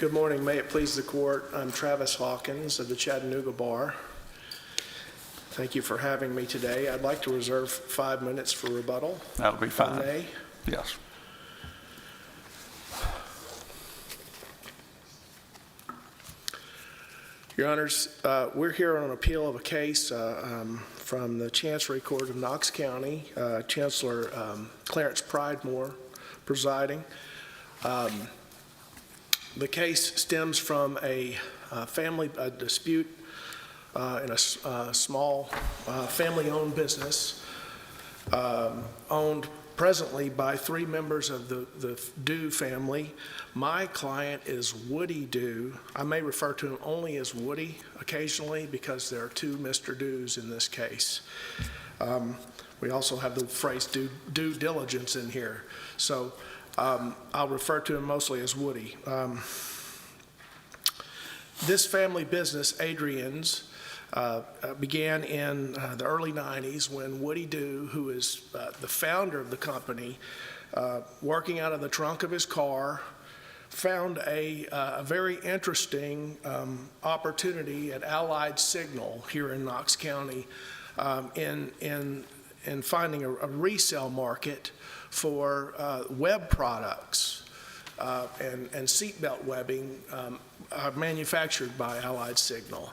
Good morning. May it please the court. I'm Travis Hawkins of the Chattanooga Bar. Thank you for having me today. I'd like to reserve 5 minutes for rebuttal. That'll be fine. May. Yes. Your Honors, we're here on an appeal of a case from the Chancery Court of Knox County, Chancellor Clarence Pridemore presiding. The case stems from a dispute in a small family-owned business owned presently by 3 members of the Dew family. My client is Woody Dew. I may refer to him only as Woody occasionally because there are 2 Mr. Dews in this case. We also have the phrase due diligence in here. So I'll refer to him mostly as Woody. This family business, Adrian's, began in the early 90s when Woody Dew, who is the founder of the company, working out of the trunk of his car, found a very interesting opportunity at Allied Signal here in Knox County in finding a resale market for web products and seatbelt webbing manufactured by Allied Signal.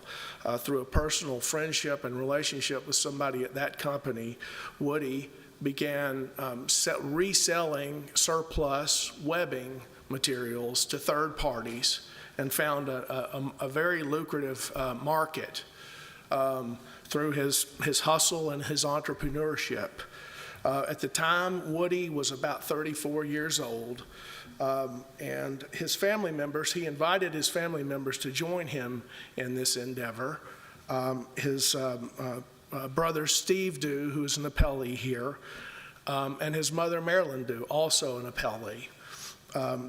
Through a personal friendship and relationship with somebody at that company, Woody began reselling surplus webbing materials to third parties and found a very lucrative market through his hustle and his entrepreneurship. At the time, Woody was about 34 years old, and his family members, he invited his family members to join him in this endeavor. His brother, Steve Dew, who is an appellee here, and his mother, Marilyn Dew, also an appellee.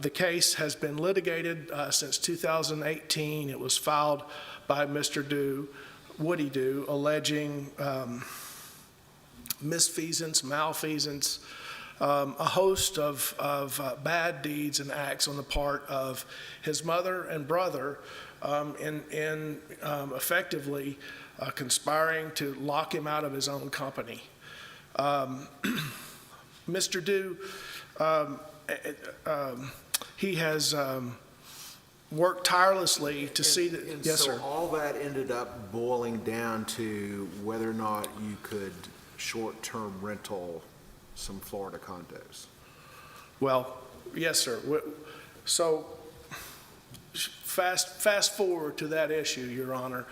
The case has been litigated since 2018. It was filed by Mr. Dew, Woody Dew, alleging misfeasance, malfeasance, a host of bad deeds and acts on the part of his mother and brother in effectively conspiring to lock him out of his own company. Mr. Dew, he has worked tirelessly to see that. Yes, so sir. All that ended up boiling down to whether or not you could short-term rental some Florida condos. Well, yes, sir. So fast forward to that issue, Your Honor.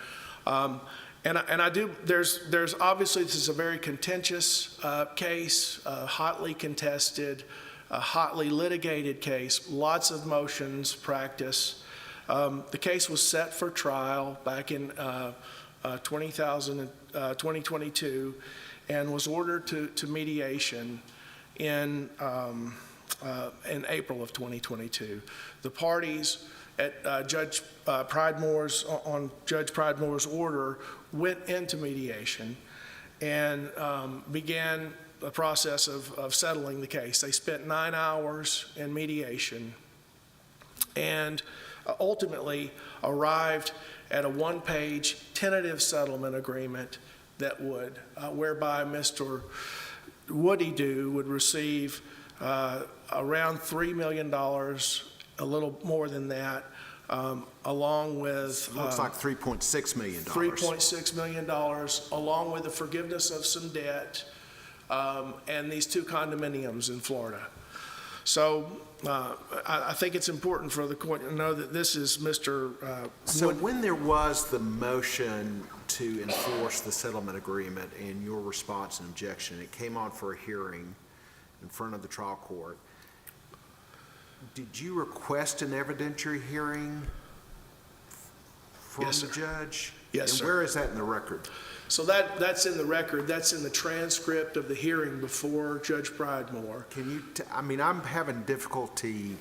And I do, there's obviously, this is a very contentious case, hotly contested, a hotly litigated case, lots of motions, practice. The case was set for trial back in 2022 and was ordered to mediation in April of 2022. The parties at Judge Pridemore's order went into mediation and began the process of settling the case. They spent 9 hours in mediation and ultimately arrived at a 1-page tentative settlement agreement that would, whereby Mr. Woody Dew would receive around $3 million, a little more than that, along with Looks like $3.6 million. $3.6 million, along with the forgiveness of some debt, and these 2 condominiums in Florida. So I think it's important for the court to know that this is Mr. So when there was the motion to enforce the settlement agreement and your response and objection, it came on for a hearing in front of the trial court. Did you request an evidentiary hearing from Yes, the sir. judge? Yes, and sir. where is that in the record? So that's in the record. That's in the transcript of the hearing before Judge Pridemore. Can you, I mean, I'm having difficulty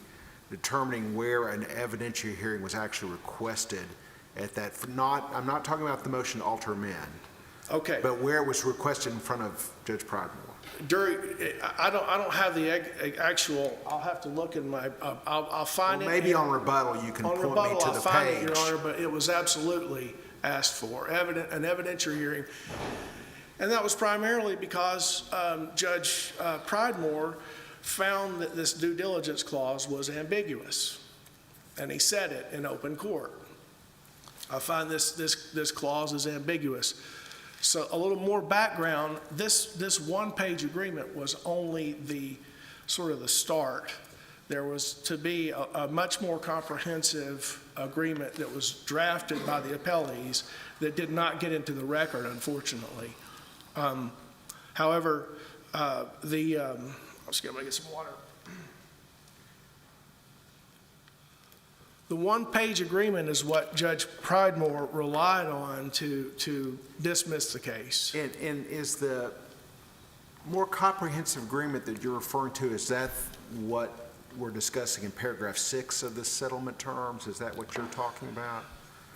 determining where an evidentiary hearing was actually requested at that, I'm not talking about the motion to alter amend. Okay. but where it was requested in front of Judge Pridemore. I don't have the actual, I'll have to look in my, I'll find it. Maybe on rebuttal, you can On point me rebuttal, to I'll the find it, page. Your Honor, but it was absolutely asked for, an evidentiary hearing. And that was primarily because Judge Pridemore found that this due diligence clause was ambiguous, and he said it in open court. I find this clause is ambiguous. So a little more background, this one-page agreement was only the sort of the start. There was to be a much more comprehensive agreement that was drafted by the appellees that did not get into the record, unfortunately. However, I'm just going to get some water. The one-page agreement is what Judge Pridemore relied on to dismiss the case. And is the more comprehensive agreement that you're referring to, is that what we're discussing in paragraph 6 of the settlement terms? Is that what you're talking about?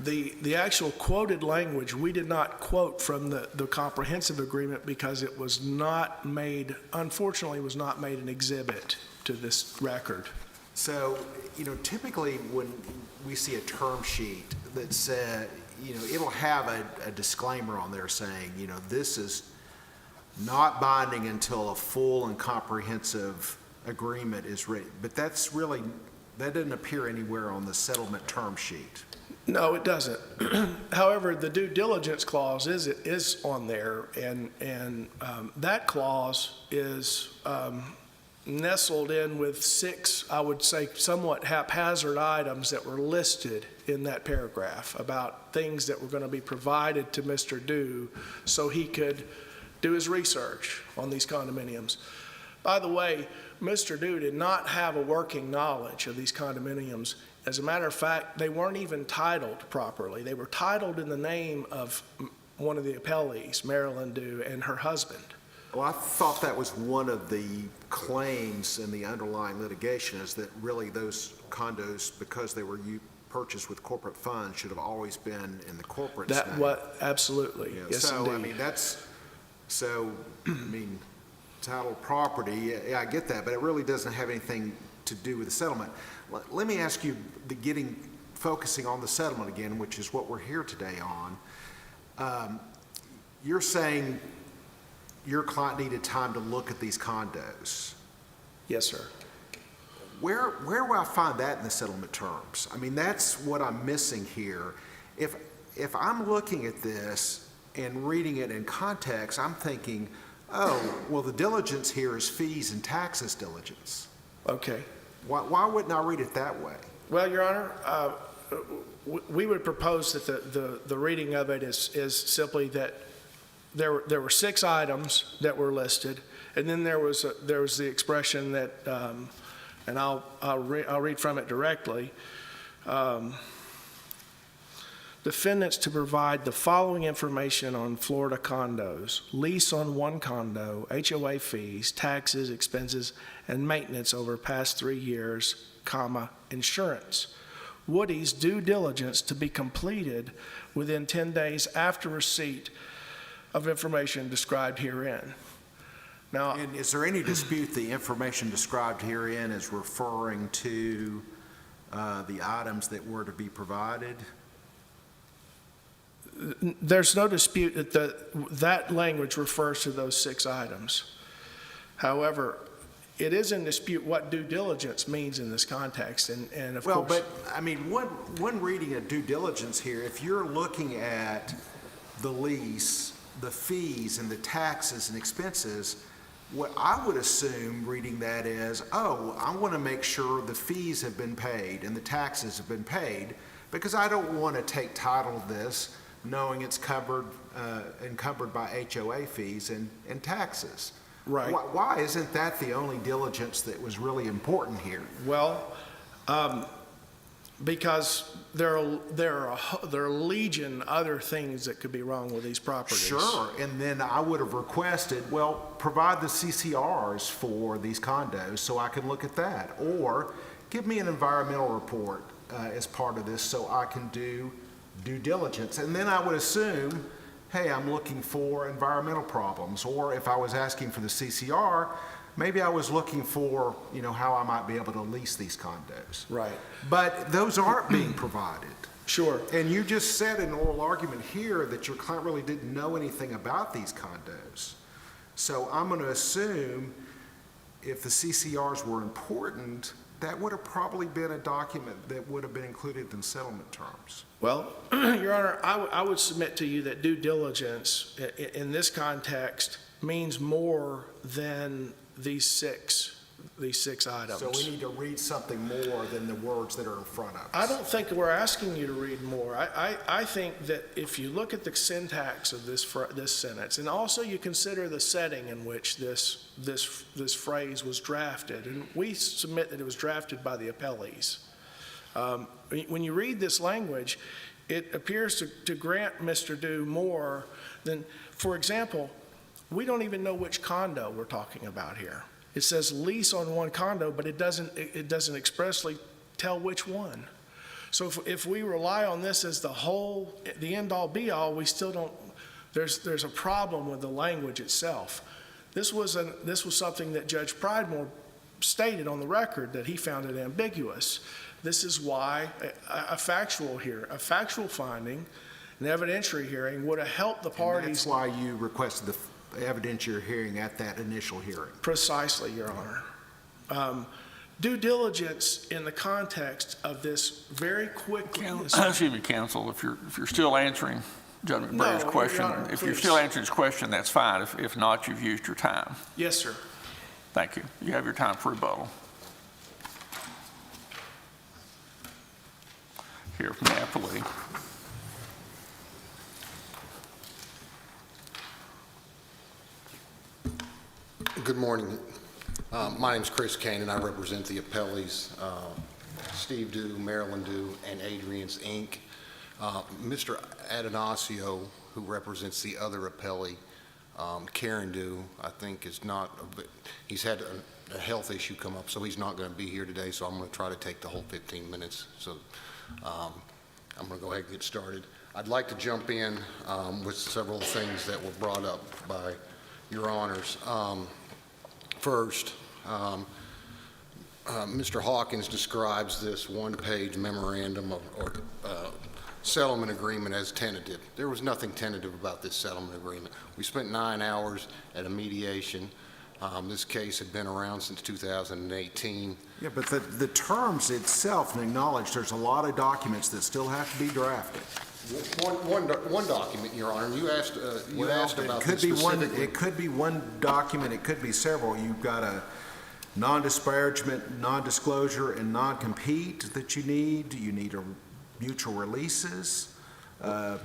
The actual quoted language, we did not quote from the comprehensive agreement because it was not made, unfortunately, was not made an exhibit to this record. So, typically when we see a term sheet that says, it'll have a disclaimer on there saying, this is not binding until a full and comprehensive agreement is written. But that doesn't appear anywhere on the settlement term sheet. No, it doesn't. However, the due diligence clause is on there, and that clause is nestled in with 6, I would say, somewhat haphazard items that were listed in that paragraph about things that were going to be provided to Mr. Dew so he could do his research on these condominiums. By the way, Mr. Dew did not have a working knowledge of these condominiums. As a matter of fact, they weren't even titled properly. They were titled in the name of one of the appellees, Marilyn Dew, and her husband. Well, I thought that was one of the claims in the underlying litigation, is that really those condos, because they were purchased with corporate funds, should have always been in the corporate name. Absolutely, Yeah, yes, so, indeed. Title property, yeah, I get that, but it really doesn't have anything to do with the settlement. Let me ask you, focusing on the settlement again, which is what we're here today on. You're saying your client needed time to look at these condos. Yes, sir. Where will I find that in the settlement terms? I mean, that's what I'm missing here. If I'm looking at this and reading it in context, I'm thinking, oh, well, the diligence here is fees and taxes diligence. Okay. Why wouldn't I read it that way? Well, Your Honor, we would propose that the reading of it is simply that there were 6 items that were listed, and then there was the expression that, and I'll read from it directly. Defendants to provide the following information on Florida condos: lease on one condo, HOA fees, taxes, expenses, and maintenance over past 3 years, insurance. Woody's due diligence to be completed within 10 days after receipt of information described herein. Now, And is there any dispute the information described herein is referring to the items that were to be provided? there's no dispute that that language refers to those 6 items. However, it is in dispute what due diligence means in this context, and of Well, course. but, I mean, one reading of due diligence here, if you're looking at the lease, the fees, and the taxes and expenses, what I would assume reading that is, oh, I want to make sure the fees have been paid and the taxes have been paid, because I don't want to take title of this knowing it's encumbered by HOA fees and taxes. Right. Why isn't that the only diligence that was really important here? Well, because there are legion other things that could be wrong with these properties. Sure, and then I would have requested, well, provide the CCRs for these condos so I can look at that, or give me an environmental report as part of this so I can do due diligence. And then I would assume hey, I'm looking for environmental problems, or if I was asking for the CCR, maybe I was looking for, how I might be able to lease these condos. Right. But those aren't being provided. Sure. And you just said in oral argument here that your client really didn't know anything about these condos. So I'm going to assume if the CCRs were important, that would have probably been a document that would have been included in settlement terms. Well, Your Honor, I would submit to you that due diligence in this context means more than these six items. So we need to read something more than the words that are in front of us. I don't think we're asking you to read more. I think that if you look at the syntax of this sentence, and also you consider the setting in which this phrase was drafted, and we submit that it was drafted by the appellees. When you read this language, it appears to grant Mr. Dew more than, for example, we don't even know which condo we're talking about here. It says lease on one condo, but it doesn't expressly tell which one. So if we rely on this as the end-all be-all, we still don't, there's a problem with the language itself. This was something that Judge Pridemore stated on the record that he found it ambiguous. This is why a factual finding, an evidentiary hearing would have helped the parties. And that's why you requested the evidentiary hearing at that initial hearing. Precisely, Your Honor. Due diligence in the context of this very quickly. Excuse me, counsel, if you're still answering Judge McBrady's question, Your Honor, if please. you're still answering his question, that's fine. If not, you've used your time. Yes, sir. Thank you. You have your time for rebuttal. Here from the appellee. Good morning. My name is Chris Kane, and I represent the appellees, Steve Dew, Marilyn Dew, and Adrian's Inc. Mr. Adanasio, who represents the other appellee, Karen Dew, I think is not, he's had a health issue come up, so he's not going to be here today, so I'm going to try to take the whole 15 minutes. So I'm going to go ahead and get started. I'd like to jump in with several things that were brought up by Your Honors. First, Mr. Hawkins describes this one-page memorandum or settlement agreement as tentative. There was nothing tentative about this settlement agreement. We spent 9 hours at a mediation. This case had been around since 2018. Yeah, but the terms itself acknowledge there's a lot of documents that still have to be drafted. One document, Your Honor. You asked about this specifically. It could be one document, it could be several. You've got a non-disparagement, non-disclosure, and non-compete that you need. You need a mutual releases. Well,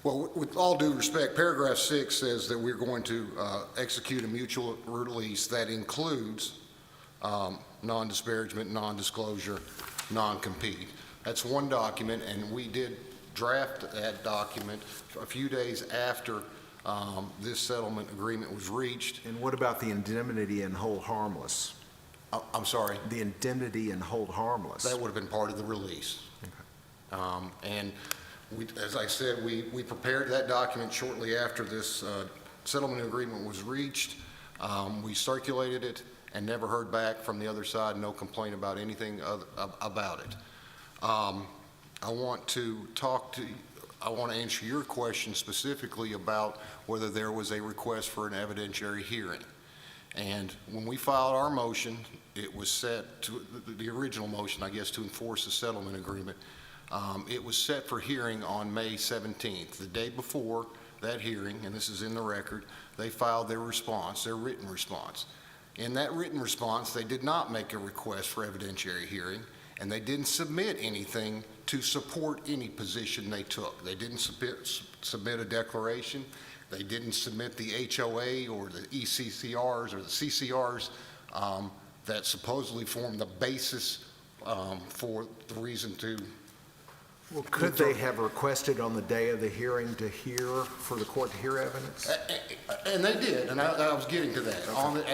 with all due respect, paragraph 6 says that we're going to execute a mutual release that includes non-disparagement, non-disclosure, non-compete. That's one document, and we did draft that document a few days after this settlement agreement was reached. And what about the indemnity and hold harmless? I'm sorry? The indemnity and hold harmless. That would have been part of the release. Okay. And as I said, we prepared that document shortly after this settlement agreement was reached. We circulated it and never heard back from the other side, no complaint about anything about it. I want to answer your question specifically about whether there was a request for an evidentiary hearing. And when we filed our motion, it was set to the original motion, I guess, to enforce the settlement agreement. It was set for hearing on May 17th. The day before that hearing, and this is in the record, they filed their response, their written response. In that written response, they did not make a request for evidentiary hearing, and they didn't submit anything to support any position they took. They didn't submit a declaration. They didn't submit the HOA or the ECCRs or the CCRs that supposedly form the basis for the reason to. Well, could they have requested on the day of the hearing for the court to hear evidence? And they did, and I was getting to that. Okay.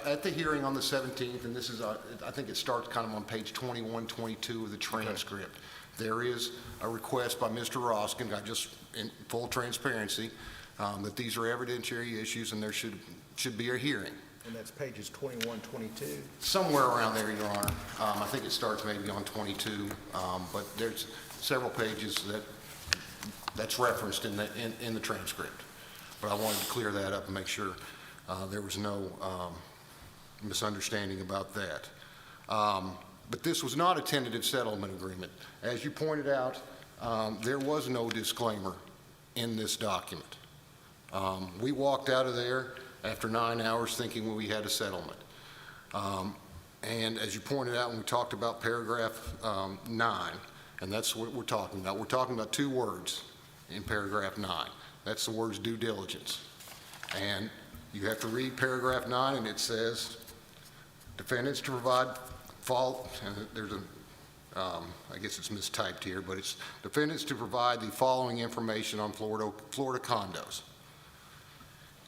At the hearing on the 17th, and this is, I think it starts kind of on page 21, 22 of the transcript. There is a request by Mr. Roskin, I just, in full transparency, that these are evidentiary issues and there should be a hearing. And that's pages 21, 22. Somewhere around there, Your Honor. I think it starts maybe on 22, but there's several pages that's referenced in the transcript. But I wanted to clear that up and make sure there was no misunderstanding about that. But this was not a tentative settlement agreement. As you pointed out, there was no disclaimer in this document. We walked out of there after 9 hours thinking we had a settlement. And as you pointed out when we talked about paragraph 9, and that's what we're talking about. We're talking about 2 words in paragraph 9. That's the words due diligence. And you have to read paragraph 9, and it says, defendants to provide there's a, I guess it's mistyped here, but it's defendants to provide the following information on Florida condos.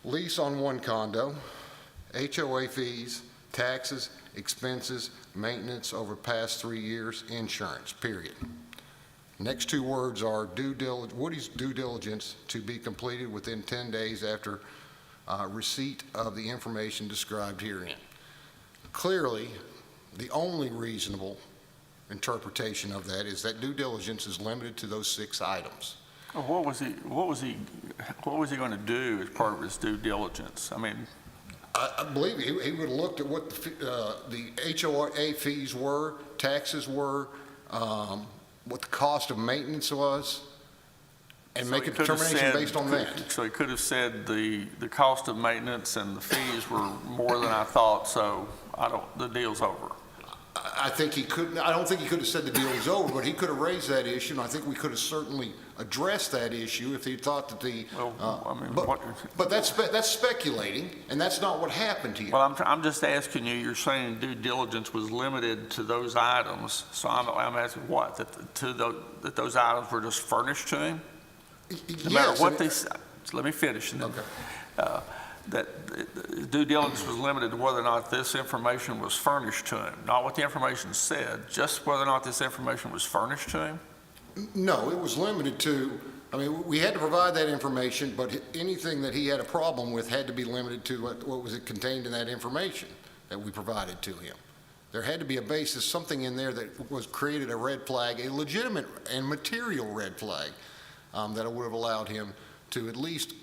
Lease on 1 condo, HOA fees, taxes, expenses, maintenance over past 3 years, insurance, period. Next 2 words are Woody's due diligence to be completed within 10 days after receipt of the information described herein. Clearly, the only reasonable interpretation of that is that due diligence is limited to those 6 items. Well, what was he going to do as part of his due diligence? I mean, I believe he would have looked at what the HOA fees were, taxes were, what the cost of maintenance was, and make a determination based on that. So he could have said the cost of maintenance and the fees were more than I thought, so the deal's over. I think he could. I don't think he could have said the deal was over, but he could have raised that issue, and I think we could have certainly addressed that issue if he thought that the. Well, I mean, but that's speculating, and that's not what happened here. Well, I'm just asking you. You're saying due diligence was limited to those items, so I'm asking what that those items were just furnished to him. No matter what they. Let me finish. And then, okay. That due diligence was limited to whether or not this information was furnished to him, not what the information said, just whether or not this information was furnished to him? No, it was limited to, I mean, we had to provide that information, but anything that he had a problem with had to be limited to what was contained in that information that we provided to him. There had to be a basis, something in there that was created a red flag, a legitimate and material red flag that would have allowed him to at least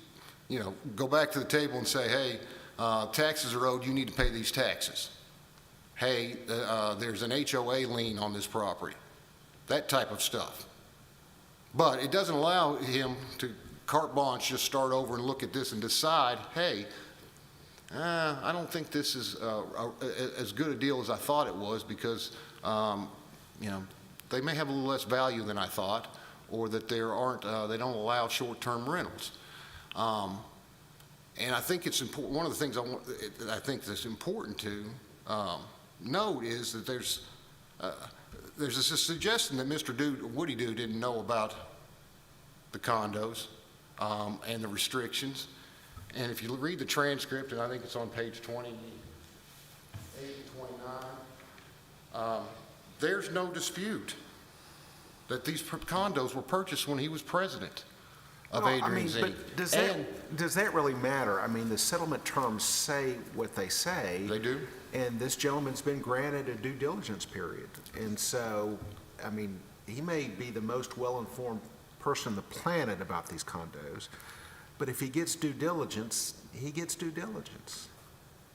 go back to the table and say, hey, taxes are owed, you need to pay these taxes. Hey, there's an HOA lien on this property. That type of stuff. But it doesn't allow him to carte blanche just start over and look at this and decide, hey, I don't think this is as good a deal as I thought it was because, they may have a little less value than I thought, or that they don't allow short-term rentals. And I think it's important. One of the things I think that's important to note is that there's a suggestion that Mr. Woody didn't know about the condos and the restrictions. And if you read the transcript, and I think it's on page 28 and 29, there's no dispute that these condos were purchased when he was president of Adrian Z. But does that really matter? I mean, the settlement terms say what they say. They do. And this gentleman's been granted a due diligence period. And so, I mean, he may be the most well-informed person on the planet about these condos, but if he gets due diligence, he gets due diligence.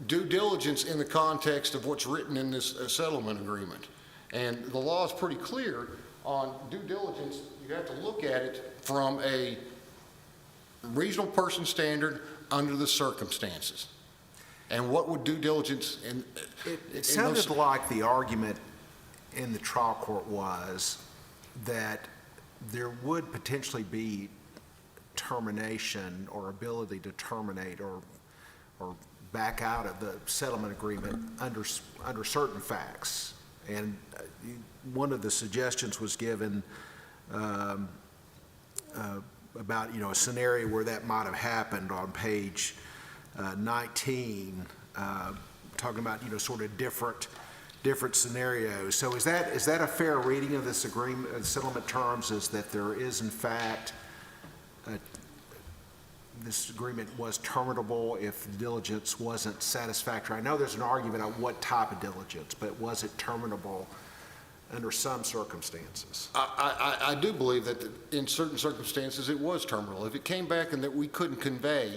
Due diligence in the context of what's written in this settlement agreement. And the law is pretty clear on due diligence. You have to look at it from a reasonable person standard under the circumstances. And what would due diligence in It sounded like the argument in the trial court was that there would potentially be termination or ability to terminate or back out of the settlement agreement under certain facts. And one of the suggestions was given about, a scenario where that might have happened on page 19, talking about, sort of different different scenarios. So is that a fair reading of this agreement, settlement terms, is that there is in fact, this agreement was terminable if diligence wasn't satisfactory? I know there's an argument on what type of diligence, but was it terminable under some circumstances? I do believe that in certain circumstances it was terminal. If it came back and that we couldn't convey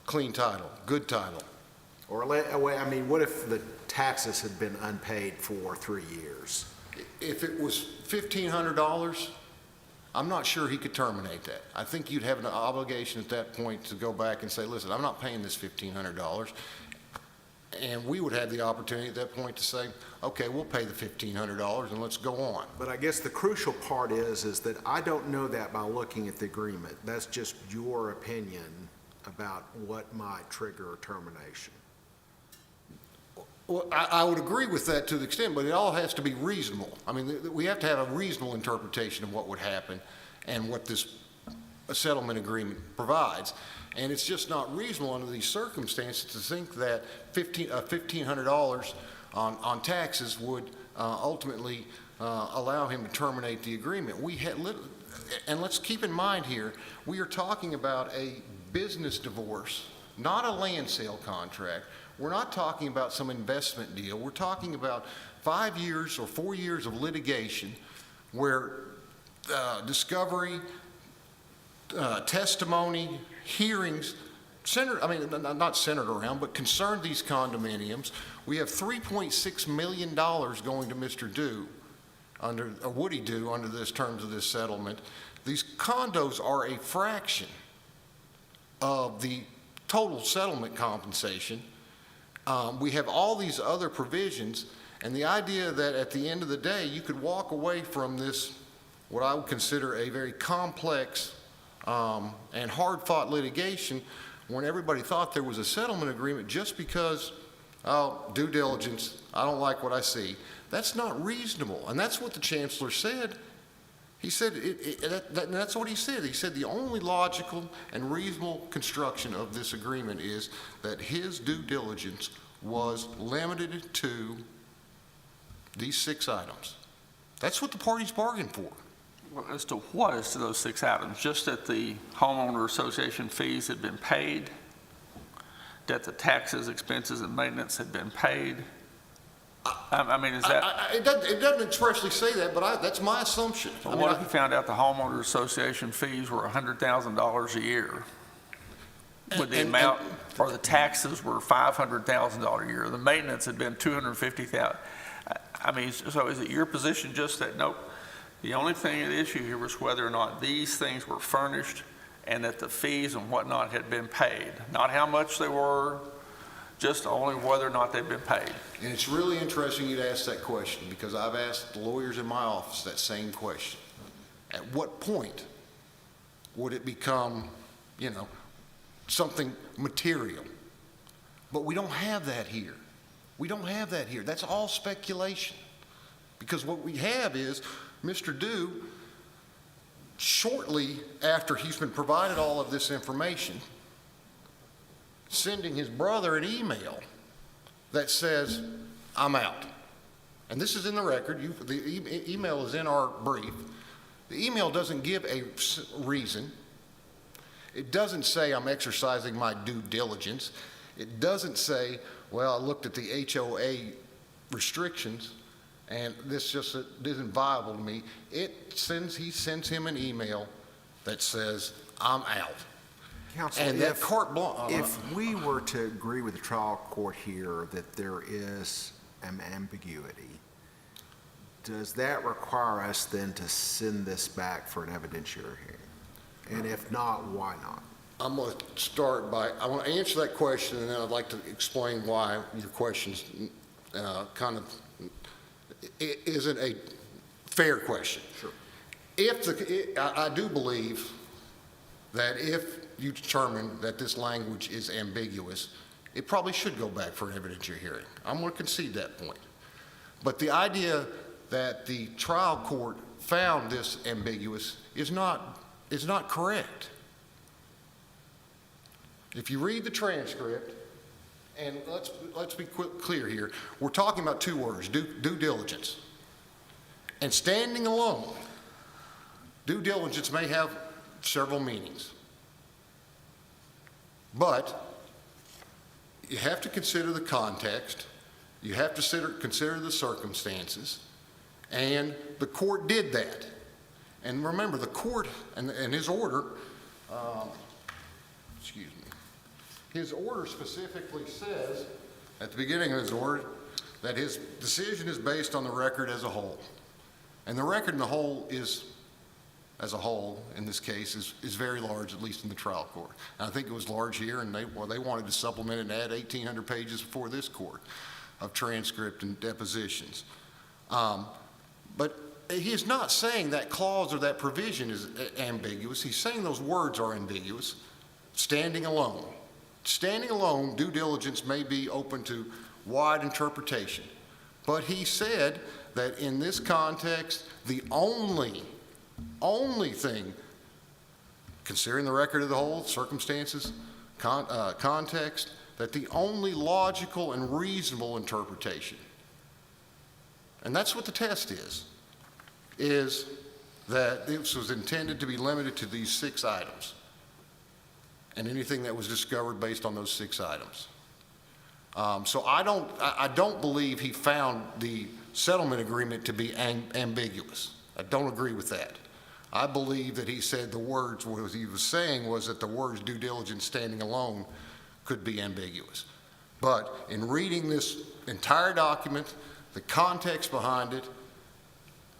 clean title, good title. Or, I mean, what if the taxes had been unpaid for 3 years? If it was $1,500, I'm not sure he could terminate that. I think you'd have an obligation at that point to go back and say, listen, I'm not paying this $1,500. And we would have the opportunity at that point to say, okay, we'll pay the $1,500 and let's go on. But I guess the crucial part is that I don't know that by looking at the agreement. That's just your opinion about what might trigger a termination. Well, I would agree with that to the extent, but it all has to be reasonable. I mean, we have to have a reasonable interpretation of what would happen and what this settlement agreement provides. And it's just not reasonable under these circumstances to think that $1,500 on taxes would ultimately allow him to terminate the agreement. And let's keep in mind here, we are talking about a business divorce, not a land sale contract. We're not talking about some investment deal. We're talking about 5 years or 4 years of litigation where discovery, testimony, hearings, not centered around, but concerned these condominiums. We have $3.6 million going to Mr. Dew, or Woody Dew, under this terms of this settlement. These condos are a fraction of the total settlement compensation. We have all these other provisions, and the idea that at the end of the day, you could walk away from this, what I would consider a very complex and hard-fought litigation when everybody thought there was a settlement agreement just because, oh, due diligence, I don't like what I see. That's not reasonable, and that's what the chancellor said. He said, that's what he said. He said the only logical and reasonable construction of this agreement is that his due diligence was limited to these 6 items. That's what the parties bargained for. Well, as to what as to those 6 items? Just that the homeowner association fees had been paid, that the taxes, expenses, and maintenance had been paid? I mean, is that... It doesn't expressly say that, but that's my assumption. Well, what if you found out the homeowner association fees were $100,000 a year? Would the amount, or the taxes were $500,000 a year, the maintenance had been $250,000? I mean, so is it your position just that, nope, the only thing at issue here was whether or not these things were furnished and that the fees and whatnot had been paid, not how much they were, just only whether or not they've been paid? And it's really interesting you'd ask that question, because I've asked the lawyers in my office that same question. At what point would it become, something material? But we don't have that here. We don't have that here. That's all speculation. Because what we have is Mr. Dew, shortly after he's been provided all of this information, sending his brother an email that says, I'm out. And this is in the record. The email is in our brief. The email doesn't give a reason. It doesn't say I'm exercising my due diligence. It doesn't say, well, I looked at the HOA restrictions and this just isn't viable to me. He sends him an email that says, I'm out. Counsel, And that carte blanche. if we were to agree with the trial court here that there is an ambiguity, does that require us then to send this back for an evidentiary hearing? And if not, why not? I'm going to start by, I want to answer that question, and then I'd like to explain why your question's kind of isn't a fair question. Sure. I do believe that if you determine that this language is ambiguous, it probably should go back for an evidentiary hearing. I'm going to concede that point. But the idea that the trial court found this ambiguous is not correct. If you read the transcript, And let's be clear here. We're talking about two words, due diligence. And standing alone, due diligence may have several meanings. But you have to consider the context, you have to consider the circumstances, and the court did that. And remember, the court and his order, his order specifically says, at the beginning of his order, that his decision is based on the record as a whole. And the record in the whole is, as a whole, in this case, is very large, at least in the trial court. And I think it was large here, and they wanted to supplement it and add 1,800 pages before this court of transcript and depositions. But he is not saying that clause or that provision is ambiguous. He's saying those words are ambiguous. Standing alone. Standing alone, due diligence may be open to wide interpretation. But he said that in this context, the only thing, considering the record of the whole, circumstances, context, that the only logical and reasonable interpretation, and that's what the test is that this was intended to be limited to these 6 items and anything that was discovered based on those 6 items. So I don't believe he found the settlement agreement to be ambiguous. I don't agree with that. I believe that he said the words, what he was saying was that the words due diligence standing alone could be ambiguous. But in reading this entire document, the context behind it,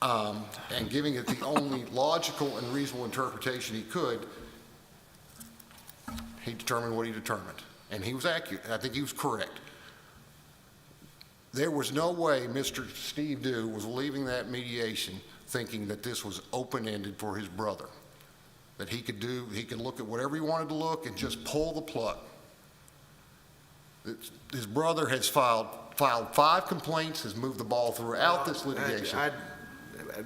and giving it the only logical and reasonable interpretation he could, he determined what he determined. And he was accurate. I think he was correct. There was no way Mr. Steve Dew was leaving that mediation thinking that this was open-ended for his brother, that he could look at whatever he wanted to look and just pull the plug. His brother has filed 5 complaints, has moved the ball throughout this litigation.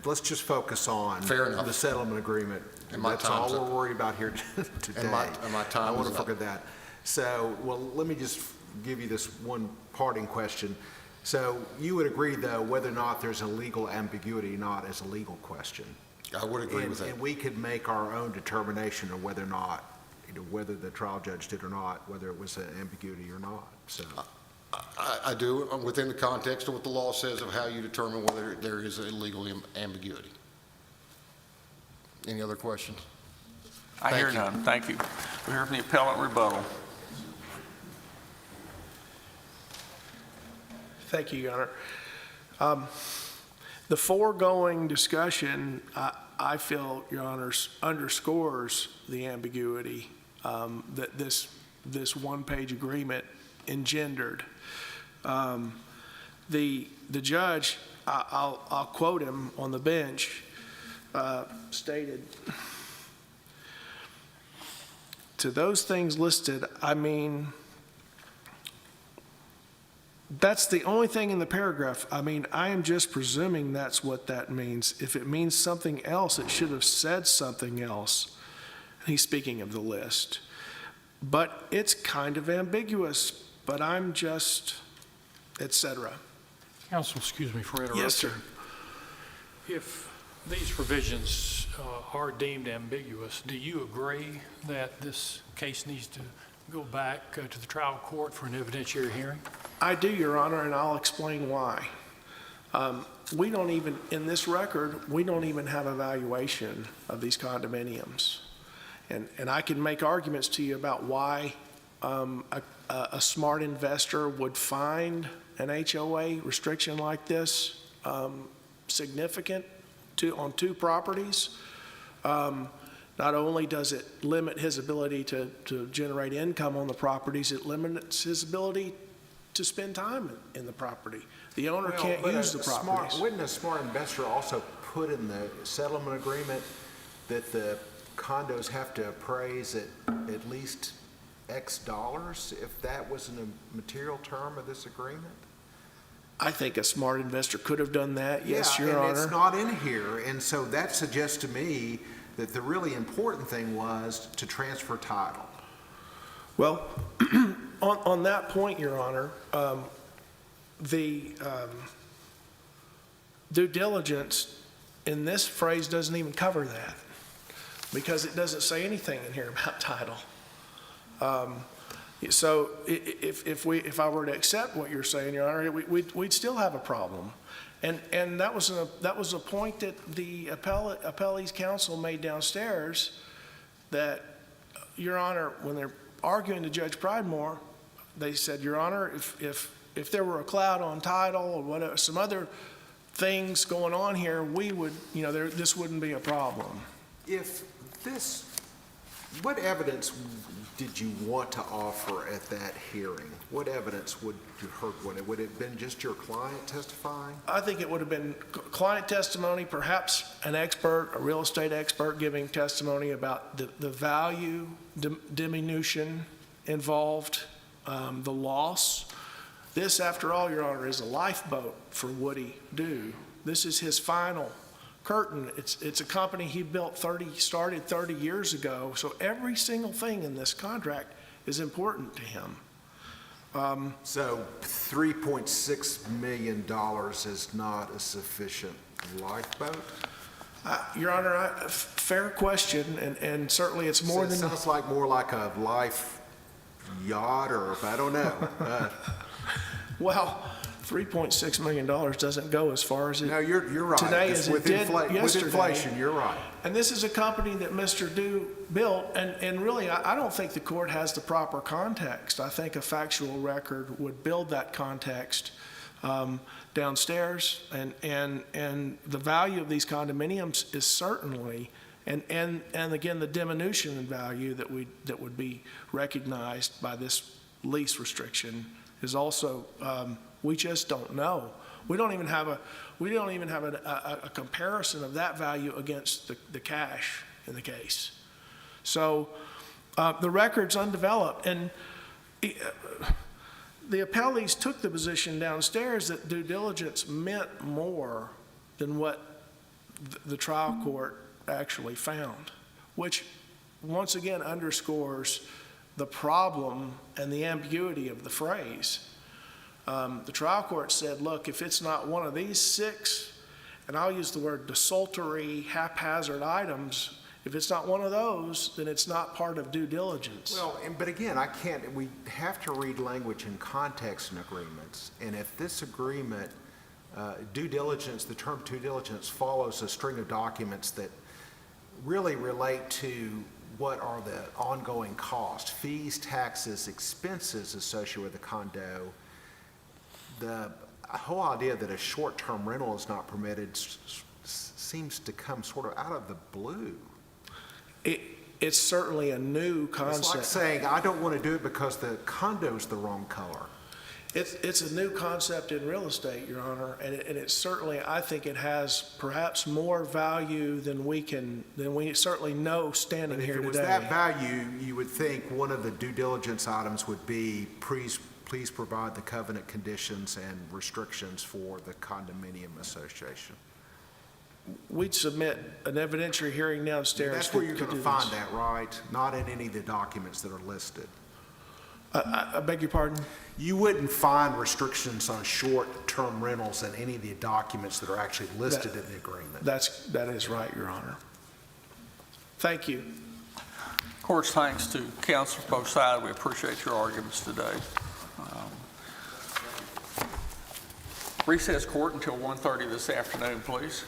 Let's just focus on Fair enough. the settlement agreement. And my That's all time's we're up. worried about here today. And my time I want is to up. forget that. So, well, let me just give you this one parting question. So you would agree, though, whether or not there's a legal ambiguity, not as a legal question? I would agree with that. And we could make our own determination of whether or not, whether the trial judge did or not, whether it was an ambiguity or not, so. I do, within the context of what the law says of how you determine whether there is a legal ambiguity. Any other questions? I hear Thank you. none. Thank you. We hear from the appellant rebuttal. Thank you, Your Honor. The foregoing discussion, I feel, Your Honors, underscores the ambiguity that this one-page agreement engendered. The judge, I'll quote him on the bench, stated, "To those things listed, I mean, that's the only thing in the paragraph. I mean, I am just presuming that's what that means. If it means something else, it should have said something else." He's speaking of the list. "But it's kind of ambiguous, but I'm just," et cetera. Counsel, excuse me for interrupting. Yes, sir. If these provisions are deemed ambiguous, do you agree that this case needs to go back to the trial court for an evidentiary hearing? I do, Your Honor, and I'll explain why. We don't even, in this record, we don't even have a valuation of these condominiums. And I can make arguments to you about why a smart investor would find an HOA restriction like this significant on 2 properties. Not only does it limit his ability to generate income on the properties, it limits his ability to spend time in the property. The owner can't use the properties. Wouldn't a smart investor also put in the settlement agreement that the condos have to appraise at least X dollars, if that was a material term of this agreement? I think a smart investor could have done that, yes, Your Yeah, and Honor. it's not in here, and so that suggests to me that the really important thing was to transfer title. Well, On that point, Your Honor, the due diligence in this phrase doesn't even cover that, because it doesn't say anything in here about title. So if I were to accept what you're saying, Your Honor, we'd still have a problem. And that was a point that the appellee's counsel made downstairs, that, Your Honor, when they're arguing to Judge Pridemore, they said, Your Honor, if there were a cloud on title or whatever, some other things going on here, we would, this wouldn't be a problem. What evidence did you want to offer at that hearing? What evidence would you heard? Would it have been just your client testifying? I think it would have been client testimony, perhaps an expert, a real estate expert, giving testimony about the value diminution involved, the loss. This, after all, Your Honor, is a lifeboat for Woody Dew. This is his final curtain. It's a company he started 30 years ago, so every single thing in this contract is important to him. So $3.6 million is not a sufficient lifeboat? Your Honor, fair question, and certainly it's more than... Sounds like more like a life yacht, or I don't know. Well, $3.6 million doesn't go as far as it No, you're right. today It's as it with did With yesterday. inflation, you're right. And this is a company that Mr. Dew built, and really, I don't think the court has the proper context. I think a factual record would build that context downstairs, and the value of these condominiums is certainly, and again, the diminution in value that would be recognized by this lease restriction is also, we just don't know. We don't even have a comparison of that value against the cash in the case. So the record's undeveloped, and the appellees took the position downstairs that due diligence meant more than what the trial court actually found, which once again underscores the problem and the ambiguity of the phrase. The trial court said, look, if it's not one of these 6, and I'll use the word desultory, haphazard items, if it's not one of those, then it's not part of due diligence. Well, but again, we have to read language in context in agreements. And if this agreement, due diligence, the term due diligence follows a string of documents that really relate to what are the ongoing costs, fees, taxes, expenses associated with the condo. The whole idea that a short-term rental is not permitted seems to come sort of out of the blue. It's certainly a new concept. It's like saying, I don't want to do it because the condo's the wrong color. It's a new concept in real estate, Your Honor, and it certainly, I think it has perhaps more value than we certainly know standing here today. If it was that value, you would think one of the due diligence items would be, please provide the covenant conditions and restrictions for the condominium association. We'd submit an evidentiary hearing downstairs. That's where you're to going to do find this. that, right? Not in any of the documents that are listed. I beg your pardon? You wouldn't find restrictions on short-term rentals in any of the documents that are actually listed in the agreement. That is right, Your Honor. Thank you. Of course, thanks to counsel for both sides. We appreciate your arguments today. Recess court until 1:30 this afternoon, please.